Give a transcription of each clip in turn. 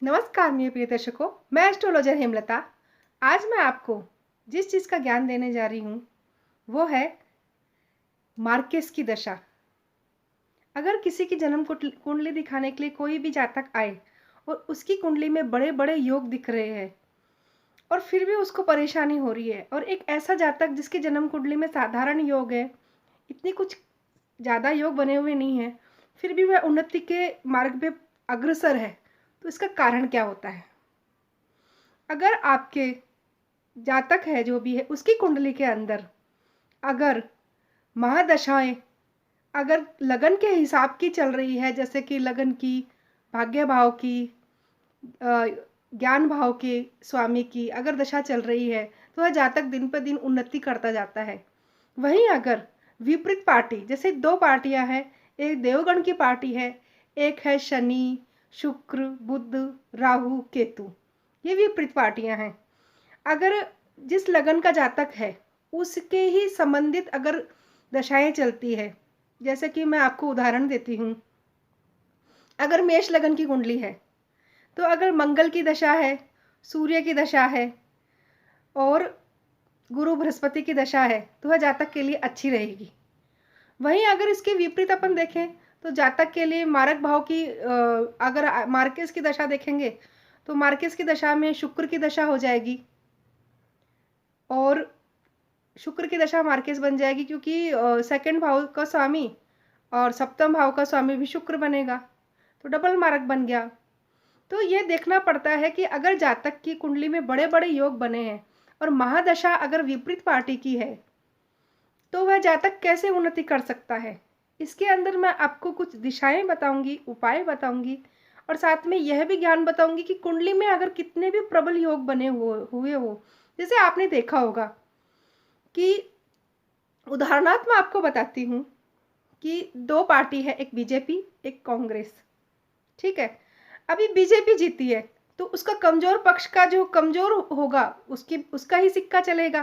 नमस्कार मेरे प्रिय दर्शकों, मैं एस्ट्रोलॉजर हेमलता। आज मैं आपको जिस चीज़ का ज्ञान देने जा रही हूँ वो है मार्केस की दशा। अगर किसी की जन्म कुंडली दिखाने के लिए कोई भी जातक आए और उसकी कुंडली में बड़े बड़े योग दिख रहे हैं और फिर भी उसको परेशानी हो रही है, और एक ऐसा जातक जिसकी जन्म कुंडली में साधारण योग है, इतनी कुछ ज़्यादा योग बने हुए नहीं है, फिर भी वह उन्नति के मार्ग पे अग्रसर है, तो इसका कारण क्या होता है? अगर आपके जातक है जो भी है उसकी कुंडली के अंदर अगर महादशाएं अगर लगन के हिसाब की चल रही है, जैसे कि लगन की, भाग्य भाव की, ज्ञान भाव के स्वामी की अगर दशा चल रही है, तो वह जातक दिन पर दिन उन्नति करता जाता है। वहीं अगर विपरीत पार्टी, जैसे दो पार्टियां हैं, एक देवगण की पार्टी है, एक है शनि, शुक्र, बुध, राहु, केतु, ये विपरीत पार्टियां हैं। अगर जिस लगन का जातक है उसके ही संबंधित अगर दशाएं चलती है, जैसे कि मैं आपको उदाहरण देती हूँ। अगर मेष लगन की कुंडली है तो अगर मंगल की दशा है, सूर्य की दशा है और गुरु बृहस्पति की दशा है, तो वह जातक के लिए अच्छी रहेगी। वहीं अगर इसके विपरीत अपन देखें तो जातक के लिए मारक भाव की, अगर मार्केस की दशा देखेंगे तो मार्केस की दशा में शुक्र की दशा हो जाएगी, और शुक्र की दशा मार्केस बन जाएगी, क्योंकि सेकंड भाव का स्वामी और सप्तम भाव का स्वामी भी शुक्र बनेगा, तो डबल मार्क बन गया। तो ये देखना पड़ता है कि अगर जातक की कुंडली में बड़े बड़े योग बने हैं और महादशा अगर विपरीत पार्टी की है, तो वह जातक कैसे उन्नति कर सकता है। इसके अंदर मैं आपको कुछ दिशाएं बताऊंगी, उपाय बताऊंगी, और साथ में यह भी ज्ञान बताऊंगी कि कुंडली में अगर कितने भी प्रबल योग बने हुए हो, जैसे आपने देखा होगा कि, उदाहरणार्थ मैं आपको बताती हूँ कि दो पार्टी है, एक बीजेपी एक कांग्रेस, ठीक है। अभी बीजेपी जीती है तो उसका कमजोर पक्ष का जो कमजोर होगा उसका ही सिक्का चलेगा।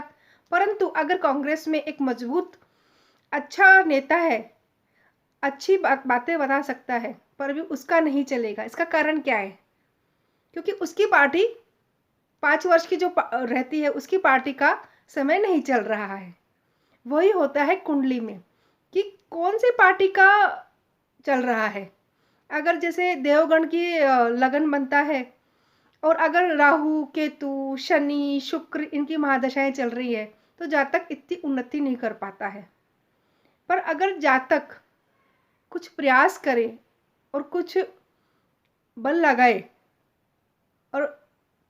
परंतु अगर कांग्रेस में एक मजबूत अच्छा नेता है, अच्छी बातें बता सकता है, पर भी उसका नहीं चलेगा। इसका कारण क्या है? क्योंकि उसकी पार्टी 5 वर्ष की जो रहती है, उसकी पार्टी का समय नहीं चल रहा है। वही होता है कुंडली में कि कौन सी पार्टी का चल रहा है। अगर जैसे देवगण की लगन बनता है और अगर राहु, केतु, शनि, शुक्र इनकी महादशाएं चल रही है, तो जातक इतनी उन्नति नहीं कर पाता है। पर अगर जातक कुछ प्रयास करे और कुछ बल लगाए, और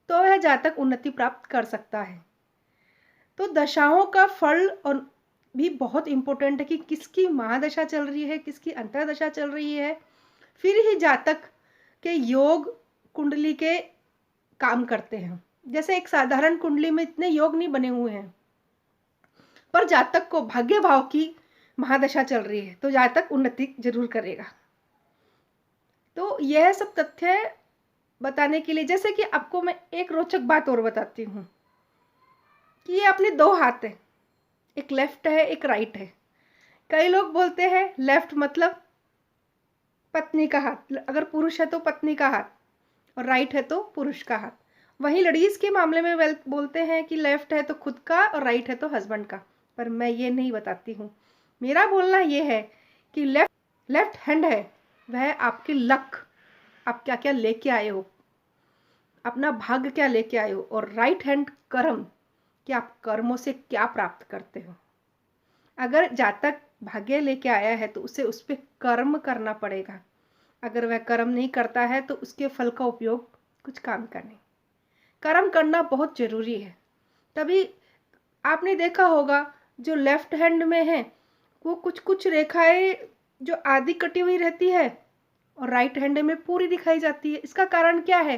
तो वह जातक उन्नति प्राप्त कर सकता है। तो दशाओं का फल और भी बहुत इंपॉर्टेंट है कि किसकी महादशा चल रही है, किसकी अंतरदशा चल रही है, फिर ही जातक के योग कुंडली के काम करते हैं। जैसे एक साधारण कुंडली में इतने योग नहीं बने हुए हैं, पर जातक को भाग्य भाव की महादशा चल रही है, तो जातक उन्नति जरूर करेगा। तो यह सब तथ्य बताने के लिए, जैसे कि आपको मैं एक रोचक बात और बताती हूँ कि ये अपने दो हाथ है, एक लेफ्ट है एक राइट है। कई लोग बोलते हैं लेफ्ट मतलब पत्नी का हाथ, अगर पुरुष है तो पत्नी का हाथ, और राइट है तो पुरुष का हाथ। वहीं लड़ीज के मामले में बोलते हैं कि लेफ्ट है तो खुद का और राइट है तो हस्बैंड का। पर मैं ये नहीं बताती हूँ। मेरा बोलना ये है कि लेफ्ट लेफ्ट हैंड है वह आपकी लक, आप क्या क्या लेके आए हो, अपना भाग्य क्या लेके आए हो, और राइट हैंड कर्म, कि आप कर्मों से क्या प्राप्त करते हो। अगर जातक भाग्य लेके आया है तो उसे उस पर कर्म करना पड़ेगा। अगर वह कर्म नहीं करता है तो उसके फल का उपयोग कुछ काम का नहीं। कर्म करना बहुत जरूरी है। तभी आपने देखा होगा जो लेफ्ट हैंड में है वो कुछ कुछ रेखाएं जो आधी कटी हुई रहती है और राइट हैंड में पूरी दिखाई जाती है। इसका कारण क्या है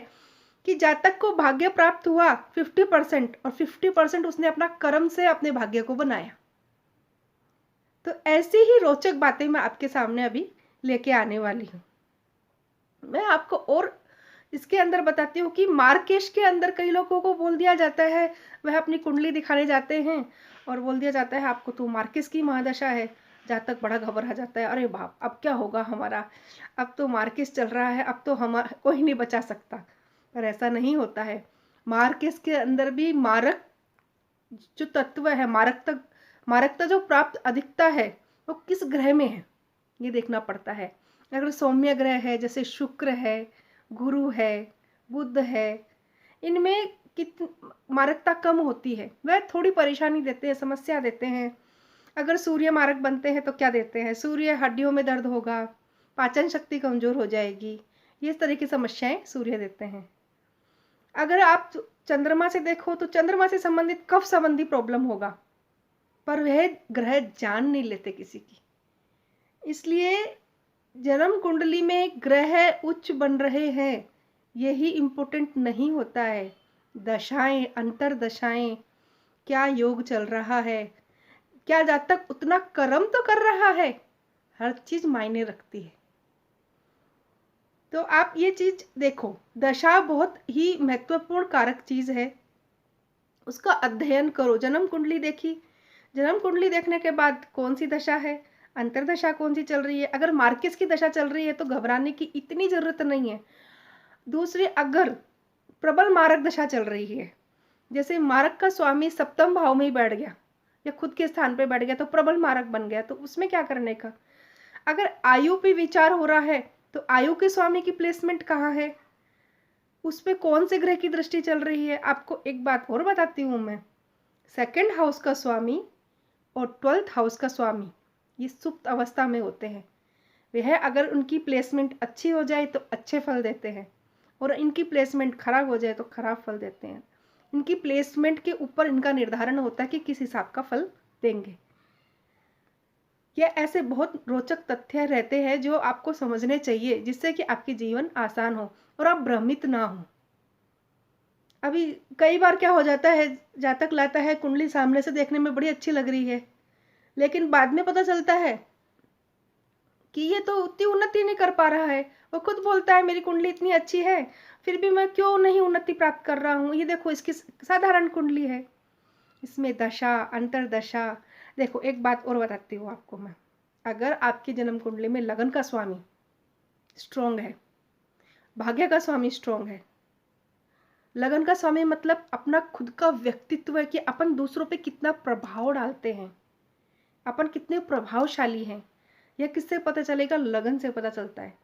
कि जातक को भाग्य प्राप्त हुआ 50% और 50% उसने अपना कर्म से अपने भाग्य को बनाया। तो ऐसी ही रोचक बातें मैं आपके सामने अभी लेके आने वाली हूँ। मैं आपको और इसके अंदर बताती हूँ कि मार्केश के अंदर कई लोगों को बोल दिया जाता है, वह अपनी कुंडली दिखाने जाते हैं और बोल दिया जाता है आपको तो मार्केश की महादशा है। जातक बड़ा घबरा जाता है, अरे बाप अब क्या होगा हमारा, अब तो मार्केश चल रहा है, अब तो हम कोई नहीं बचा सकता। पर ऐसा नहीं होता है। मार्केस के अंदर भी मारक जो तत्व है, मारकता जो प्राप्त अधिकता है वो किस ग्रह में है ये देखना पड़ता है। अगर सौम्य ग्रह है, जैसे शुक्र है, गुरु है, बुध है, इनमें कित मारकता कम होती है, वह थोड़ी परेशानी देते हैं, समस्या देते हैं। अगर सूर्य मारक बनते हैं तो क्या देते हैं, सूर्य हड्डियों में दर्द होगा, पाचन शक्ति कमजोर हो जाएगी, ये इस तरह की समस्याएं सूर्य देते हैं। अगर आप चंद्रमा से देखो तो चंद्रमा से संबंधित कफ संबंधी प्रॉब्लम होगा, पर वह ग्रह जान नहीं लेते किसी की। इसलिए जन्म कुंडली में ग्रह उच्च बन रहे हैं यही इम्पोर्टेंट नहीं होता है। दशाएं, अंतर दशाएं, क्या योग चल रहा है, क्या जातक उतना कर्म तो कर रहा है, हर चीज मायने रखती है। तो आप ये चीज देखो, दशा बहुत ही महत्वपूर्ण कारक चीज है, उसका अध्ययन करो। जन्म कुंडली देखी, जन्म कुंडली देखने के बाद कौन सी दशा है, अंतरदशा कौन सी चल रही है, अगर मार्केस की दशा चल रही है तो घबराने की इतनी जरूरत नहीं है। दूसरी, अगर प्रबल मारक दशा चल रही है, जैसे मारक का स्वामी सप्तम भाव में ही बैठ गया या खुद के स्थान पे बैठ गया तो प्रबल मारक बन गया, तो उसमें क्या करने का। अगर आयु पे विचार हो रहा है तो आयु के स्वामी की प्लेसमेंट कहाँ है, उस पे कौन से ग्रह की दृष्टि चल रही है। आपको एक बात और बताती हूँ मैं, सेकंड हाउस का स्वामी और 12th हाउस का स्वामी ये सुप्त अवस्था में होते हैं। वह अगर उनकी प्लेसमेंट अच्छी हो जाए तो अच्छे फल देते हैं, और इनकी प्लेसमेंट खराब हो जाए तो खराब फल देते हैं। इनकी प्लेसमेंट के ऊपर इनका निर्धारण होता है कि किस हिसाब का फल देंगे। ये ऐसे बहुत रोचक तथ्य रहते हैं जो आपको समझने चाहिए, जिससे कि आपकी जीवन आसान हो और आप भ्रमित ना हो। अभी कई बार क्या हो जाता है, जातक लाता है कुंडली सामने से देखने में बड़ी अच्छी लग रही है, लेकिन बाद में पता चलता है कि ये तो उतनी उन्नति नहीं कर पा रहा है। वो खुद बोलता है मेरी कुंडली इतनी अच्छी है, फिर भी मैं क्यों नहीं उन्नति प्राप्त कर रहा हूँ। ये देखो इसकी साधारण कुंडली है, इसमें दशा, अंतरदशा। देखो एक बात और बताती हूँ आपको मैं, अगर आपकी जन्म कुंडली में लगन का स्वामी स्ट्रोंग है, भाग्य का स्वामी स्ट्रोंग है, लगन का स्वामी मतलब अपना खुद का व्यक्तित्व है कि अपन दूसरों पे कितना प्रभाव डालते हैं, अपन कितने प्रभावशाली हैं, यह किससे पता चलेगा, लगन से पता चलता है।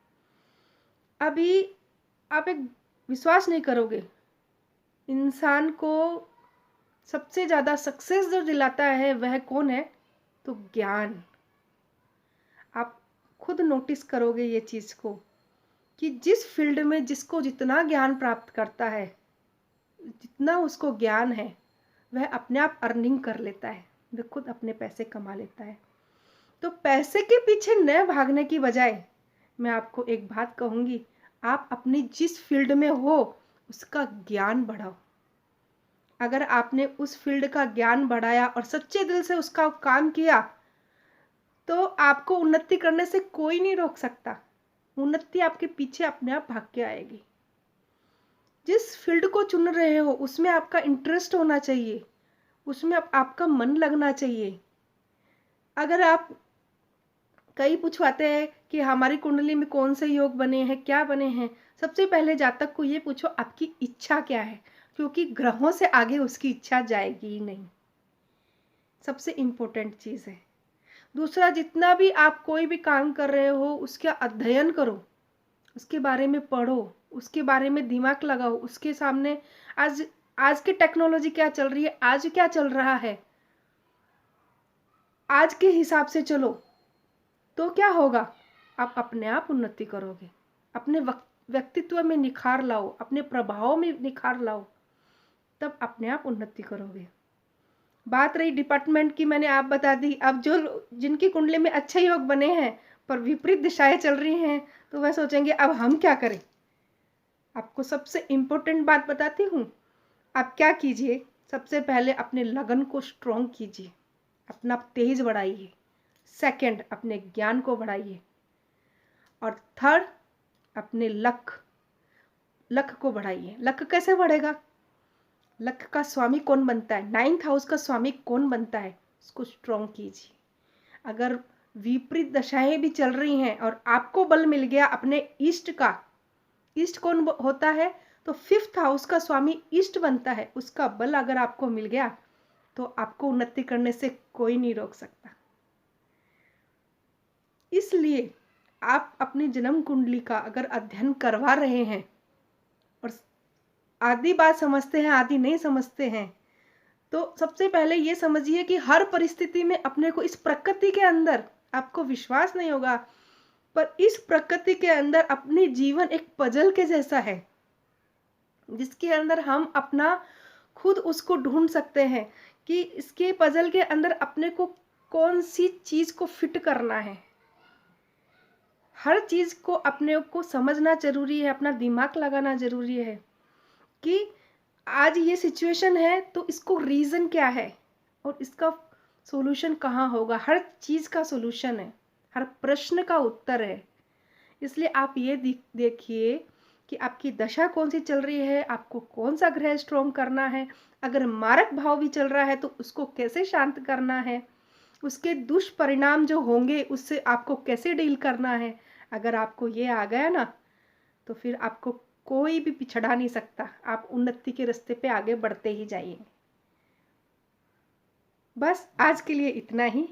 अभी आप एक विश्वास नहीं करोगे, इंसान को सबसे ज्यादा सक्सेस जो दिलाता है वह कौन है, तो ज्ञान। आप खुद नोटिस करोगे ये चीज को कि जिस फील्ड में जिसको जितना ज्ञान प्राप्त करता है, जितना उसको ज्ञान है, वह अपने आप अर्निंग कर लेता है, वह खुद अपने पैसे कमा लेता है। तो पैसे के पीछे न भागने की बजाय मैं आपको एक बात कहूंगी, आप अपनी जिस फील्ड में हो उसका ज्ञान बढ़ाओ। अगर आपने उस फील्ड का ज्ञान बढ़ाया और सच्चे दिल से उसका काम किया तो आपको उन्नति करने से कोई नहीं रोक सकता। उन्नति आपके पीछे अपने आप भाग के आएगी। जिस फील्ड को चुन रहे हो उसमें आपका इंटरेस्ट होना चाहिए, उसमें आपका मन लगना चाहिए। अगर आप कई पूछवाते हैं कि हमारी कुंडली में कौन से योग बने हैं, क्या बने हैं, सबसे पहले जातक को ये पूछो आपकी इच्छा क्या है, क्योंकि ग्रहों से आगे उसकी इच्छा जाएगी ही नहीं। सबसे इम्पोर्टेंट चीज़ है। दूसरा, जितना भी आप कोई भी काम कर रहे हो उसका अध्ययन करो, उसके बारे में पढ़ो, उसके बारे में दिमाग लगाओ, उसके सामने आज की टेक्नोलॉजी क्या चल रही है, आज क्या चल रहा है, आज के हिसाब से चलो, तो क्या होगा, आप अपने आप उन्नति करोगे। अपने व्यक्तित्व में निखार लाओ, अपने प्रभाव में निखार लाओ, तब अपने आप उन्नति करोगे। बात रही डिपार्टमेंट की, मैंने आप बता दी। अब जो जिनकी कुंडली में अच्छे योग बने हैं पर विपरीत दिशाएं चल रही हैं तो वह सोचेंगे अब हम क्या करें। आपको सबसे इम्पोर्टेंट बात बताती हूँ, आप क्या कीजिए, सबसे पहले अपने लगन को स्ट्रॉन्ग कीजिए, अपना तेज बढ़ाइए। सेकंड, अपने ज्ञान को बढ़ाइए। और थर्ड, अपने लक को बढ़ाइए। लक कैसे बढ़ेगा, लक का स्वामी कौन बनता है, 9th हाउस का स्वामी कौन बनता है, उसको स्ट्रॉन्ग कीजिए। अगर विपरीत दशाएं भी चल रही हैं और आपको बल मिल गया अपने ईष्ट का, ईष्ट कौन होता है, तो 5th हाउस का स्वामी ईस्ट बनता है, उसका बल अगर आपको मिल गया तो आपको उन्नति करने से कोई नहीं रोक सकता। इसलिए आप अपनी जन्म कुंडली का अगर अध्ययन करवा रहे हैं और आधी बात समझते हैं आधी नहीं समझते हैं, तो सबसे पहले ये समझिए कि हर परिस्थिति में अपने को इस प्रकृति के अंदर, आपको विश्वास नहीं होगा पर इस प्रकृति के अंदर अपनी जीवन एक पजल के जैसा है, जिसके अंदर हम अपना खुद उसको ढूंढ सकते हैं कि इसके पजल के अंदर अपने को कौन सी चीज को फिट करना है। हर चीज को अपने को समझना जरूरी है, अपना दिमाग लगाना जरूरी है कि आज ये सिचुएशन है तो इसको रीजन क्या है और इसका सॉल्यूशन कहाँ होगा। हर चीज का सॉल्यूशन है, हर प्रश्न का उत्तर है। इसलिए आप ये देखिए कि आपकी दशा कौन सी चल रही है, आपको कौन सा ग्रह स्ट्रॉन्ग करना है, अगर मारक भाव भी चल रहा है तो उसको कैसे शांत करना है, उसके दुष्परिणाम जो होंगे उससे आपको कैसे डील करना है। अगर आपको ये आ गया ना तो फिर आपको कोई भी पिछड़ा नहीं सकता, आप उन्नति के रास्ते पे आगे बढ़ते ही जाइए। बस आज के लिए इतना ही।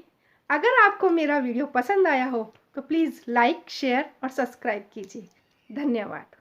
अगर आपको मेरा वीडियो पसंद आया हो तो प्लीज़ लाइक, शेयर और सब्सक्राइब कीजिए। धन्यवाद।